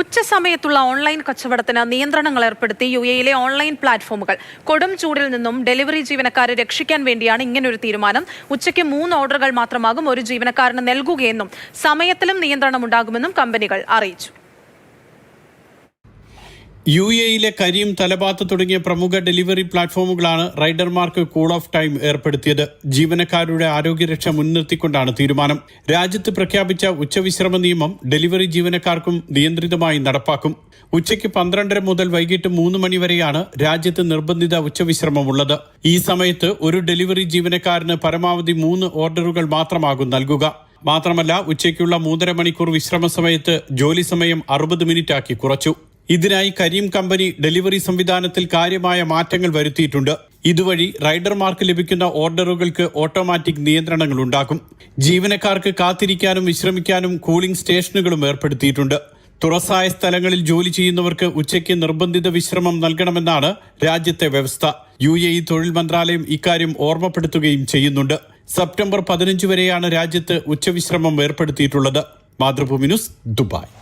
ഉച്ചസമയത്തുള്ള online കച്ചവടത്തിന് നിയന്ത്രണങ്ങൾ ഏർപ്പെടുത്തി യുഎഇയിലെ ഓൺലൈൻ പ്ലാറ്റ്ഫോമുകൾ. കൊടും ചൂടിൽ നിന്നും ഡെലിവറി ജീവനക്കാരെ രക്ഷിക്കാൻ വേണ്ടിയാണ് ഇങ്ങനൊരു തീരുമാനം. ഉച്ചയ്ക്ക് 3 ഓർഡറുകൾ മാത്രമാകും ഒരു ജീവനക്കാരന് നൽകുകയെന്നും സമയത്തിലും നിയന്ത്രണമുണ്ടാകുമെന്നും കമ്പനികൾ അറിയിച്ചു. യുഎഇയിലെ കരീം, തലബാത്ത് തുടങ്ങിയ പ്രമുഖ ഡെലിവറി പ്ലാറ്റ്ഫോമുകളാണ് റൈഡർമാർക്ക് കൂൾ ഓഫ് ടൈം ഏർപ്പെടുത്തിയത്. ജീവനക്കാരുടെ ആരോഗ്യരക്ഷ മുൻനിർത്തിക്കൊണ്ടാണ് തീരുമാനം. രാജ്യത്ത് പ്രഖ്യാപിച്ച ഉച്ചവിശ്രമ നിയമം ഡെലിവറി ജീവനക്കാർക്കും നിയന്ത്രിതമായി നടപ്പാക്കും. ഉച്ചയ്ക്ക് 12:30 മുതൽ വൈകിട്ട് 3 മണി വരെയാണ് രാജ്യത്ത് നിർബന്ധിത ഉച്ചവിശ്രമമുള്ളത്. ഈ സമയത്ത് ഒരു ഡെലിവറി ജീവനക്കാരന് പരമാവധി 3 ഓർഡറുകൾ മാത്രമാകും നൽകുക. മാത്രമല്ല, ഉച്ചയ്ക്കുള്ള 3.5 മണിക്കൂർ വിശ്രമ സമയത്ത് ജോലി സമയം 60 മിനിറ്റാക്കി കുറച്ചു. ഇതിനായി കരീം കമ്പനി ഡെലിവറി സംവിധാനത്തിൽ കാര്യമായ മാറ്റങ്ങൾ വരുത്തിയിട്ടുണ്ട്. ഇതുവഴി റൈഡർമാർക്ക് ലഭിക്കുന്ന ഓർഡറുകൾക്ക് ഓട്ടോമാറ്റിക് നിയന്ത്രണങ്ങൾ ഉണ്ടാക്കും. ജീവനക്കാർക്ക് കാത്തിരിക്കാനും വിശ്രമിക്കാനും കൂളിംഗ് സ്റ്റേഷനുകളും ഏർപ്പെടുത്തിയിട്ടുണ്ട്. തുറസായ സ്ഥലങ്ങളിൽ ജോലി ചെയ്യുന്നവർക്ക് ഉച്ചയ്ക്ക് നിർബന്ധിത വിശ്രമം നൽകണമെന്നാണ് രാജ്യത്തെ വ്യവസ്ഥ. യുഎഇ തൊഴിൽ മന്ത്രാലയം ഇക്കാര്യം ഓർമ്മപ്പെടുത്തുകയും ചെയ്യുന്നുണ്ട്. സെപ്റ്റംബർ 15 വരെയാണ് രാജ്യത്ത് ഉച്ചവിശ്രമം ഏർപ്പെടുത്തിയിട്ടുള്ളത്. Mathrubhumi news, Dubai.